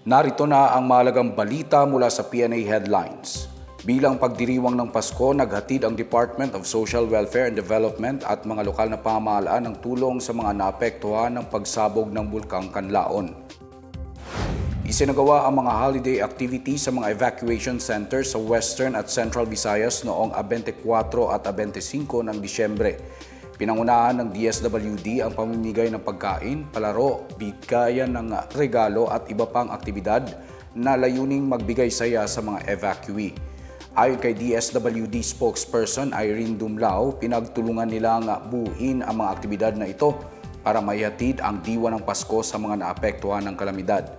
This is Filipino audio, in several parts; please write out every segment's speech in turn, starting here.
Narito na ang mahalagang balita mula sa PNA Headlines. Bilang pagdiriwang ng Pasko, naghatid ang Department of Social Welfare and Development at mga lokal na pamahalaan ng tulong sa mga naapektuhan ng pagsabog ng Bulkang Kanlaon. Isinagawa ang mga holiday activities sa mga evacuation centers sa Western at Central Visayas noong 24 at 25 ng Disyembre. Pinangunahan ng DSWD ang pamimigay ng pagkain, palaro, bigayan ng regalo at iba pang aktibidad na layuning magbigay saya sa mga evacuee. Ayon kay DSWD spokesperson Irene Dumlao, pinagtulungan nilang buuin ang mga aktibidad na ito para maihatid ang diwa ng Pasko sa mga naapektuhan ng kalamidad.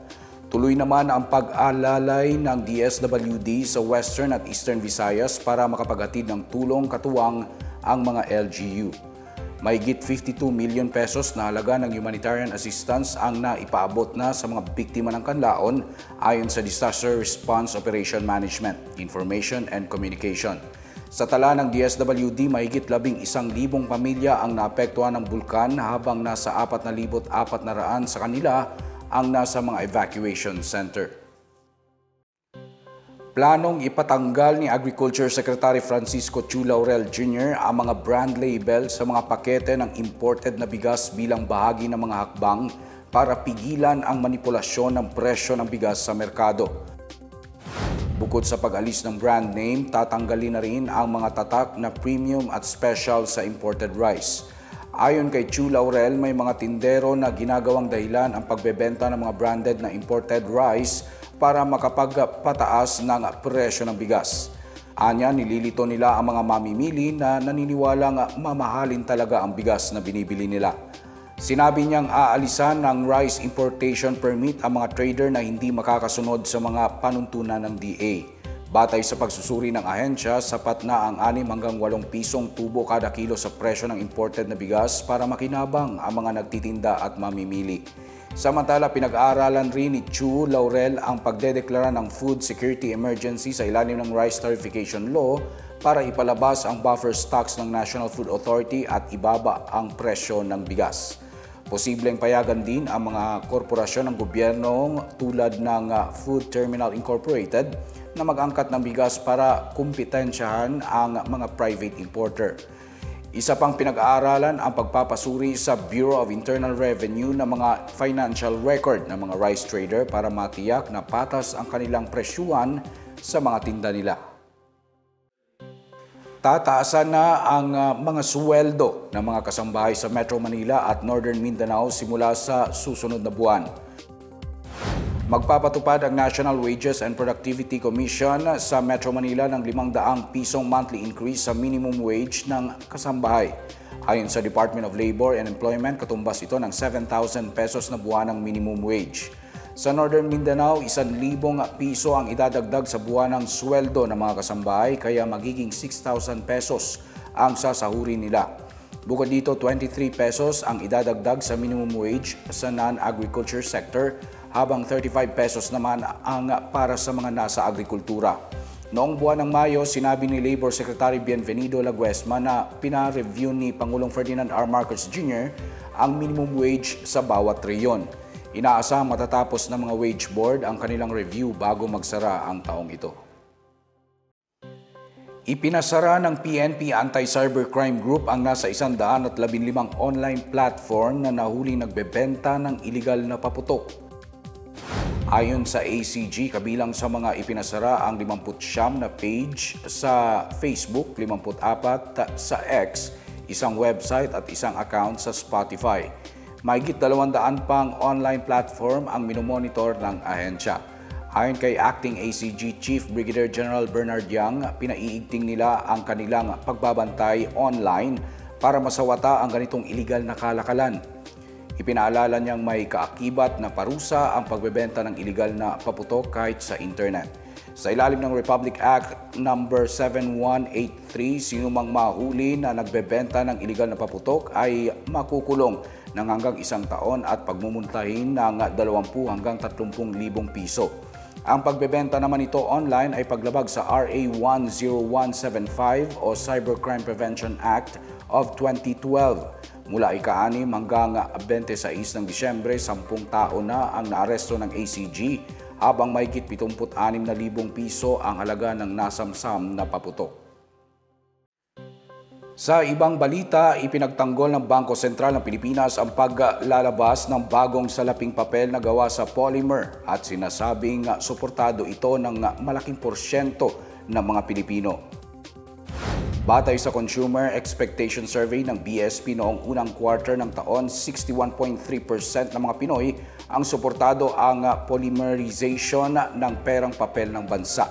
Tuloy naman ang pag-alalay ng DSWD sa Western at Eastern Visayas para makapaghatid ng tulong katuwang ang mga LGU. Mahigit 52 million pesos na halaga ng humanitarian assistance ang naipaabot na sa mga biktima ng kanlaon ayon sa Disaster Response Operation Management, Information and Communication. Sa tala ng DSWD, mahigit 11,000 pamilya ang naapektuhan ng bulkan habang nasa 4,400 sa kanila ang nasa mga evacuation center. Planong ipatanggal ni Agriculture Secretary Francisco Chu Laurel Jr. ang mga brand label sa mga pakete ng imported na bigas bilang bahagi ng mga hakbang para pigilan ang manipulasyon ng presyo ng bigas sa merkado. Bukod sa pag-alis ng brand name, tatanggalin na rin ang mga tatak na premium at special sa imported rice. Ayon kay Chu Laurel, may mga tindero na ginagawang dahilan ang pagbebenta ng mga branded na imported rice para makapagpataas ng presyo ng bigas. Anya, nililito nila ang mga mamimili na naniniwalang mamahalin talaga ang bigas na binibili nila. Sinabi niyang aalisan ng rice importation permit ang mga trader na hindi makakasunod sa mga panuntunan ng DA. Batay sa pagsusuri ng ahensya, sapat na ang 6 hanggang 8 pisong tubo kada kilo sa presyo ng imported na bigas para makinabang ang mga nagtitinda at mamimili. Samantala, pinag-aaralan rin ni Chu Laurel ang pagdedeklara ng food security emergency sa ilalim ng Rice Tarification Law para ipalabas ang buffer stocks ng National Food Authority at ibaba ang presyo ng bigas. Posibleng payagan din ang mga korporasyon ng gobyerno tulad ng Food Terminal Incorporated na mag-angkat ng bigas para kumpetensyahan ang mga private importer. Isa pang pinag-aaralan ang pagpapasuri sa Bureau of Internal Revenue ng mga financial record ng mga rice trader para matiyak na patas ang kanilang presyuhan sa mga tinda nila. Tataasan na ang mga sweldo ng mga kasambahay sa Metro Manila at Northern Mindanao simula sa susunod na buwan. Magpapatupad ang National Wages and Productivity Commission sa Metro Manila ng 500 pisong monthly increase sa minimum wage ng kasambahay. Ayon sa Department of Labor and Employment, katumbas ito ng 7,000 pesos na buwanang minimum wage. Sa Northern Mindanao, 1,000 piso ang idadagdag sa buwanang sweldo ng mga kasambahay kaya magiging 6,000 pesos ang sasahurin nila. Bukod dito, 23 pesos ang idadagdag sa minimum wage sa non-agriculture sector habang 35 pesos naman ang para sa mga nasa agrikultura. Noong buwan ng Mayo, sinabi ni Labor Secretary Bienvenido Laguesma na pina-review ni Pangulong Ferdinand R. Marcos Jr. ang minimum wage sa bawat reyon. Inaasahang matatapos ng mga wage board ang kanilang review bago magsara ang taong ito. Ipinasara ng PNP Anti-Cybercrime Group ang nasa 115 online platform na nahuling nagbebenta ng iligal na paputok. Ayon sa ACG, kabilang sa mga ipinasara ang 59 na page sa Facebook, 54 sa X, isang website at isang account sa Spotify. Mahigit 200 pang online platform ang minomonitor ng ahensya. Ayon kay Acting ACG Chief Brigadier General Bernard Yang, pinaiigting nila ang kanilang pagbabantay online para masawata ang ganitong iligal na kalakalan. Ipinaalala niyang may kaakibat na parusa ang pagbebenta ng iligal na paputok kahit sa internet. Sa ilalim ng Republic Act No. 7183, sinumang mahuli na nagbebenta ng iligal na paputok ay makukulong ng hanggang 1 taon at pagmumultahin ng 20 hanggang 30,000 piso. Ang pagbebenta naman ito online ay paglabag sa RA 10175 o Cybercrime Prevention Act of 2012. Mula ika-6 hanggang 26 ng Disyembre, 10 tao na ang naaresto ng ACG habang mahigit 76,000 piso ang halaga ng nasamsam na paputok. Sa ibang balita, ipinagtanggol ng Bangko Sentral ng Pilipinas ang paglalabas ng bagong salaping papel na gawa sa polymer at sinasabing suportado ito ng malaking porsyento ng mga Pilipino. Batay sa Consumer Expectation Survey ng BSP noong unang quarter ng taon, 61.3% ng mga Pinoy ang suportado ang polymerization ng perang papel ng bansa.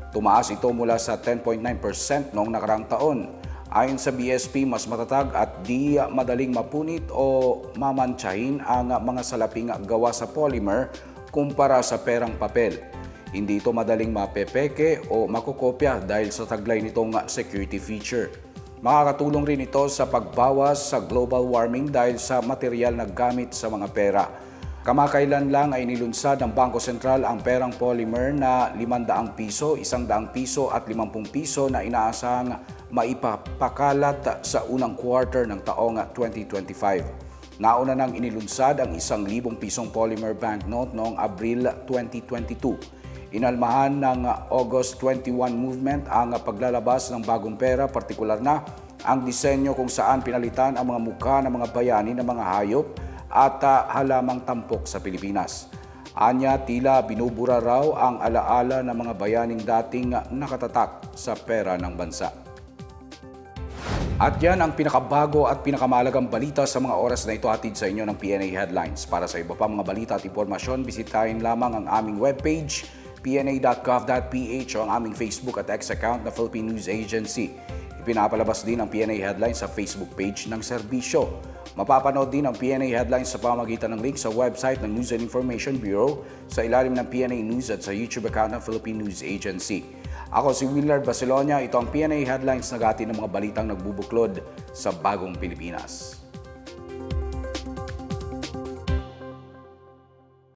Tumaas ito mula sa 10.9% noong nakarang taon. Ayon sa BSP, mas matatag at di madaling mapunit o mamantsahin ang mga salaping gawa sa polymer kumpara sa perang papel. Hindi ito madaling mapepeke o makokopya dahil sa taglay nitong security feature. Makakatulong rin ito sa pagbawas sa global warming dahil sa material na gamit sa mga pera. Kamakailan lang ay nilunsad ng Bangko Sentral ang perang polymer na 500 piso, 100 piso at 50 piso na inaasahang maipapakalat sa unang quarter ng taong 2025. Nauna nang inilunsad ang 1,000 pisong polymer banknote noong Abril 2022. Inalmahan ng August 21 movement ang paglalabas ng bagong pera, partikular na ang disenyo kung saan pinalitan ang mga mukha ng mga bayani ng mga hayop at halamang tampok sa Pilipinas. Anya, tila binubura raw ang alaala ng mga bayaning dating nakatatak sa pera ng bansa. At yan ang pinakabago at pinakamahalagang balita sa mga oras na ito, hatid sa inyo ng PNA Headlines. Para sa iba pa mga balita at impormasyon, bisitahin lamang ang aming webpage, pna.gov.ph o ang aming Facebook at X account na Philippine News Agency. Ipinapalabas din ang PNA Headlines sa Facebook page ng serbisyo. Mapapanood din ang PNA Headlines sa pamamagitan ng link sa website ng News and Information Bureau, sa ilalim ng PNA News at sa YouTube account ng Philippine News Agency. Ako si Willard Basilonia, ito ang PNA Headlines na gati ng mga balitang nagbubuklod sa bagong Pilipinas.